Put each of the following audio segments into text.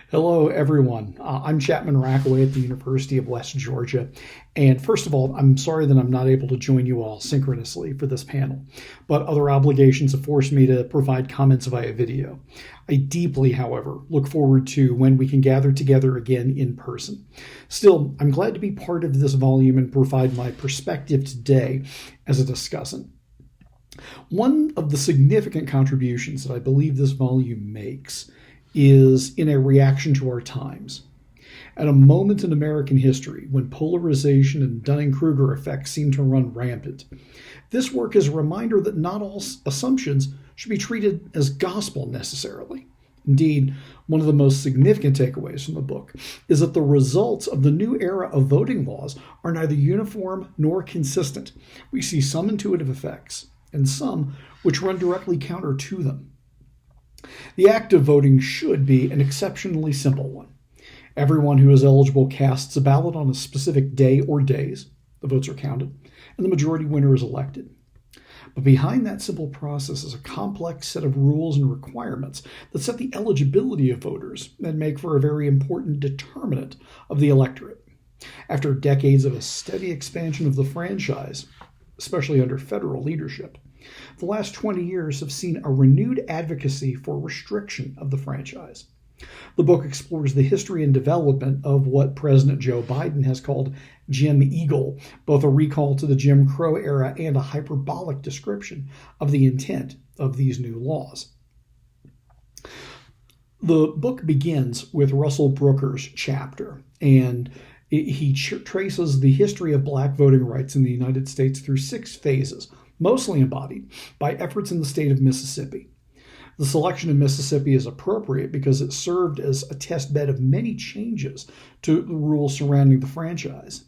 Hello, everyone. I'm Chapman Rackaway at the University of West Georgia. And first of all, I'm sorry that I'm not able to join you all synchronously for this panel, but other obligations have forced me to provide comments via video. I deeply, however, look forward to when we can gather together again in person. Still, I'm glad to be part of this volume and provide my perspective today as a discussant. One of the significant contributions that I believe this volume makes is in a reaction to our times. At a moment in American history when polarization and Dunning-Kruger effects seem to run rampant, this work is a reminder that not all assumptions should be treated as gospel necessarily. Indeed, one of the most significant takeaways from the book is that the results of the new era of voting laws are neither uniform nor consistent. We see some intuitive effects and some which run directly counter to them. The act of voting should be an exceptionally simple one. Everyone who is eligible casts a ballot on a specific day or days, the votes are counted, and the majority winner is elected. But behind that simple process is a complex set of rules and requirements that set the eligibility of voters and make for a very important determinant of the electorate. After decades of a steady expansion of the franchise, especially under federal leadership, the last 20 years have seen a renewed advocacy for restriction of the franchise. The book explores the history and development of what President Joe Biden has called Jim Eagle, both a recall to the Jim Crow era and a hyperbolic description of the intent of these new laws. The book begins with Russell Brooker's chapter, and he traces the history of black voting rights in the United States through 6 phases, mostly embodied by efforts in the state of Mississippi. The selection of Mississippi is appropriate because it served as a test bed of many changes to the rules surrounding the franchise.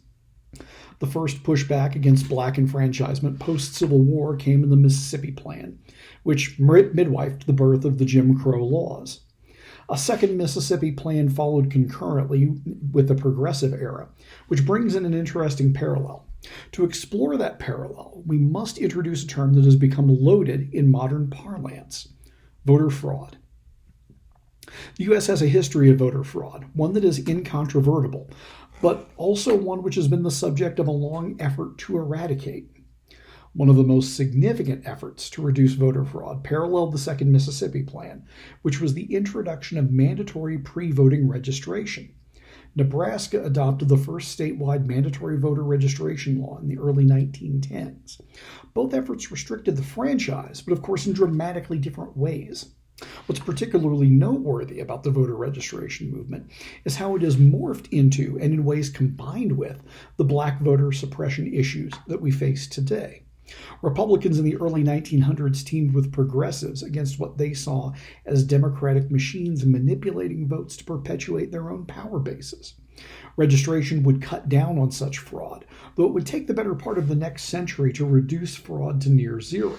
The first pushback against black enfranchisement post-Civil War came in the Mississippi Plan, which midwifed the birth of the Jim Crow laws. A second Mississippi Plan followed concurrently with the Progressive Era, which brings in an interesting parallel. To explore that parallel, we must introduce a term that has become loaded in modern parlance: voter fraud. The U.S. has a history of voter fraud, one that is incontrovertible, but also one which has been the subject of a long effort to eradicate. One of the most significant efforts to reduce voter fraud paralleled the Second Mississippi Plan, which was the introduction of mandatory pre-voting registration. Nebraska adopted the first statewide mandatory voter registration law in the early 1910s. Both efforts restricted the franchise, but of course in dramatically different ways. What's particularly noteworthy about the voter registration movement is how it has morphed into, and in ways combined with, the black voter suppression issues that we face today. Republicans in the early 1900s teamed with progressives against what they saw as democratic machines manipulating votes to perpetuate their own power bases. Registration would cut down on such fraud, though it would take the better part of the next century to reduce fraud to near zero.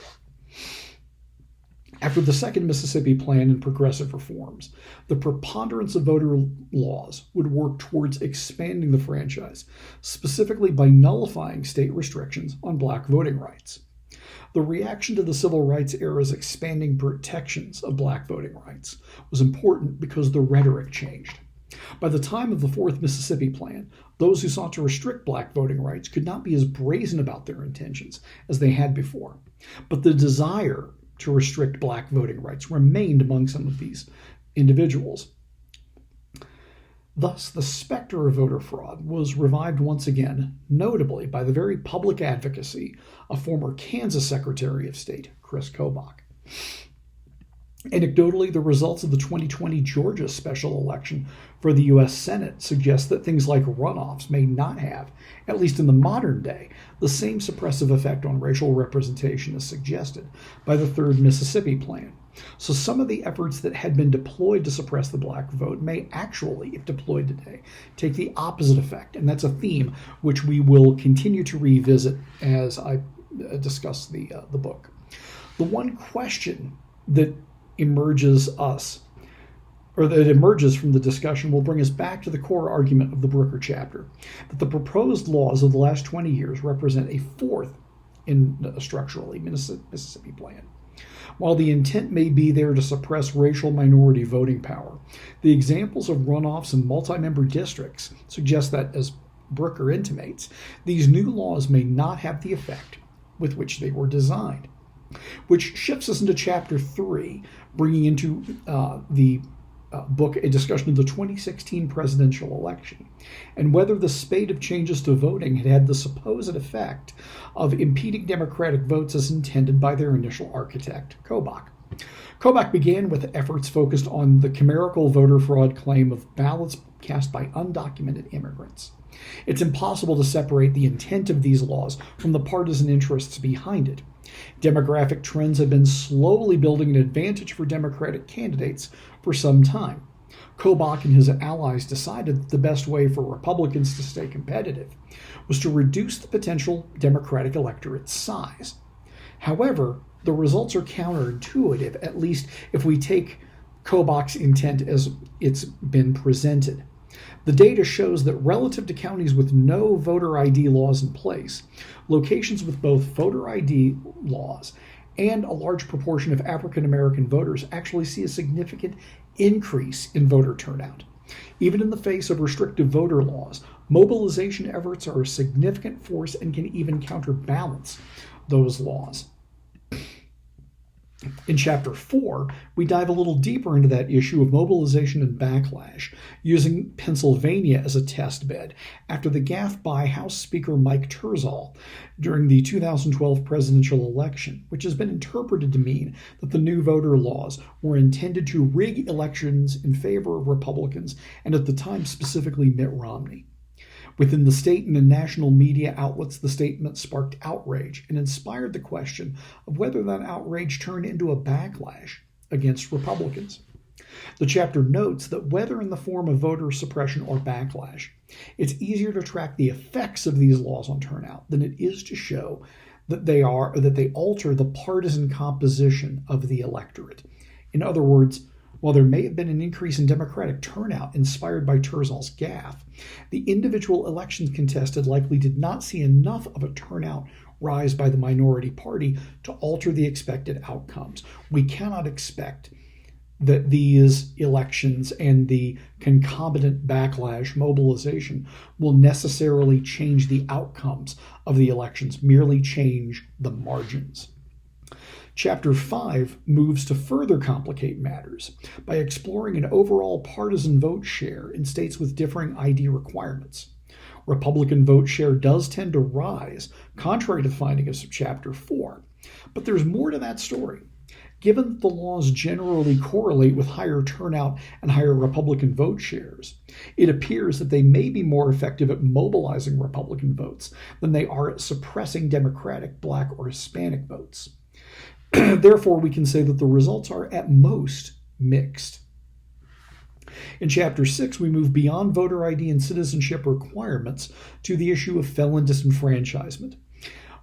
After the Second Mississippi Plan and progressive reforms, the preponderance of voter laws would work towards expanding the franchise, specifically by nullifying state restrictions on black voting rights. The reaction to the Civil Rights era's expanding protections of black voting rights was important because the rhetoric changed. By the time of the Fourth Mississippi Plan, those who sought to restrict black voting rights could not be as brazen about their intentions as they had before, but the desire to restrict black voting rights remained among some of these individuals. Thus, the specter of voter fraud was revived once again, notably by the very public advocacy of former Kansas Secretary of State Chris Kobach. Anecdotally, the results of the 2020 Georgia special election for the U.S. Senate suggest that things like runoffs may not have, at least in the modern day, the same suppressive effect on racial representation as suggested by the Third Mississippi Plan. So some of the efforts that had been deployed to suppress the black vote may actually, if deployed today, take the opposite effect, and that's a theme which we will continue to revisit as I discuss the book. The one question that emerges from the discussion will bring us back to the core argument of the Brooker chapter, that the proposed laws of the last 20 years represent a fourth in a structurally Mississippi Plan. While the intent may be there to suppress racial minority voting power, the examples of runoffs in multi-member districts suggest that, as Brooker intimates, these new laws may not have the effect with which they were designed. Which shifts us into Chapter 3, bringing into the book a discussion of the 2016 presidential election and whether the spate of changes to voting had had the supposed effect of impeding Democratic votes as intended by their initial architect, Kobach. Kobach began with efforts focused on the chimerical voter fraud claim of ballots cast by undocumented immigrants. It's impossible to separate the intent of these laws from the partisan interests behind it. Demographic trends have been slowly building an advantage for Democratic candidates for some time. Kobach and his allies decided that the best way for Republicans to stay competitive was to reduce the potential Democratic electorate's size. However, the results are counterintuitive, at least if we take Kobach's intent as it's been presented. The data shows that relative to counties with no voter ID laws in place, locations with both voter ID laws and a large proportion of African American voters actually see a significant increase in voter turnout. Even in the face of restrictive voter laws, mobilization efforts are a significant force and can even counterbalance those laws. In Chapter 4, we dive a little deeper into that issue of mobilization and backlash, using Pennsylvania as a test bed after the gaffe by House Speaker Mike Terzal during the 2012 presidential election, which has been interpreted to mean that the new voter laws were intended to rig elections in favor of Republicans, and at the time specifically Mitt Romney. Within the state and in national media outlets, the statement sparked outrage and inspired the question of whether that outrage turned into a backlash against Republicans. The chapter notes that whether in the form of voter suppression or backlash, it's easier to track the effects of these laws on turnout than it is to show that they alter the partisan composition of the electorate. In other words, while there may have been an increase in Democratic turnout inspired by Terzal's gaffe, the individual elections contested likely did not see enough of a turnout rise by the minority party to alter the expected outcomes. We cannot expect that these elections and the concomitant backlash mobilization will necessarily change the outcomes of the elections, merely change the margins. Chapter 5 moves to further complicate matters by exploring an overall partisan vote share in states with differing ID requirements. Republican vote share does tend to rise, contrary to the findings of Chapter 4, but there's more to that story. Given that the laws generally correlate with higher turnout and higher Republican vote shares, it appears that they may be more effective at mobilizing Republican votes than they are at suppressing Democratic, Black, or Hispanic votes. Therefore, we can say that the results are at most mixed. In Chapter 6, we move beyond voter ID and citizenship requirements to the issue of felon disenfranchisement.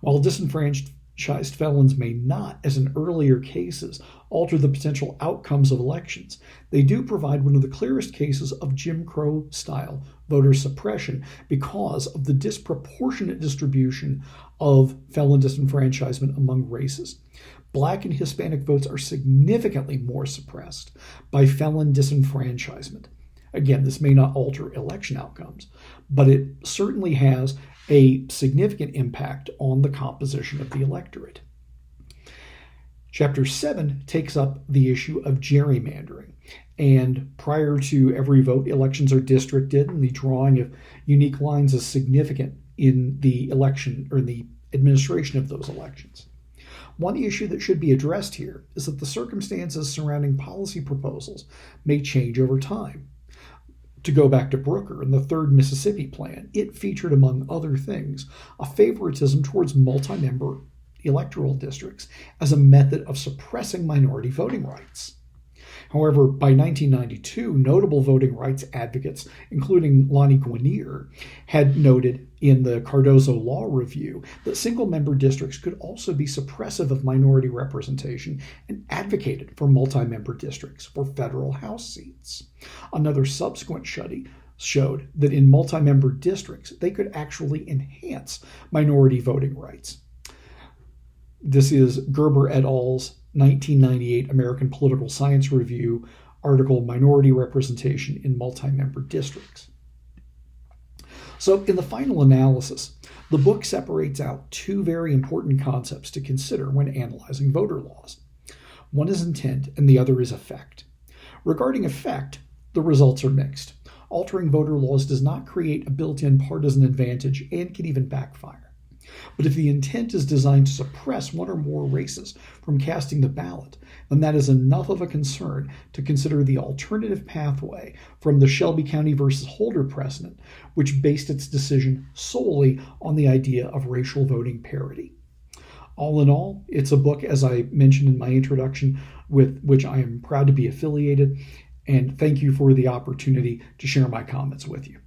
While disenfranchised felons may not, as in earlier cases, alter the potential outcomes of elections, they do provide one of the clearest cases of Jim Crow-style voter suppression because of the disproportionate distribution of felon disenfranchisement among races. Black and Hispanic votes are significantly more suppressed by felon disenfranchisement. Again, this may not alter election outcomes, but it certainly has a significant impact on the composition of the electorate. Chapter 7 takes up the issue of gerrymandering. And prior to every vote, elections are districted, and the drawing of unique lines is significant in the election or in the administration of those elections. One issue that should be addressed here is that the circumstances surrounding policy proposals may change over time. To go back to Brooker and the Third Mississippi Plan, it featured, among other things, a favoritism towards multi-member electoral districts as a method of suppressing minority voting rights. However, by 1992, notable voting rights advocates, including Lonnie Guinier, had noted in the Cardozo Law Review that single-member districts could also be suppressive of minority representation and advocated for multi-member districts for federal House seats. Another subsequent study showed that in multi-member districts, they could actually enhance minority voting rights. This is Gerber et al.'s 1998 American Political Science Review article, Minority Representation in Multi-Member Districts. So in the final analysis, the book separates out two very important concepts to consider when analyzing voter laws. One is intent and the other is effect. Regarding effect, the results are mixed. Altering voter laws does not create a built-in partisan advantage and can even backfire. But if the intent is designed to suppress one or more races from casting the ballot, then that is enough of a concern to consider the alternative pathway from the Shelby County versus Holder precedent, which based its decision solely on the idea of racial voting parity. All in all, it's a book, as I mentioned in my introduction, with which I am proud to be affiliated, and thank you for the opportunity to share my comments with you.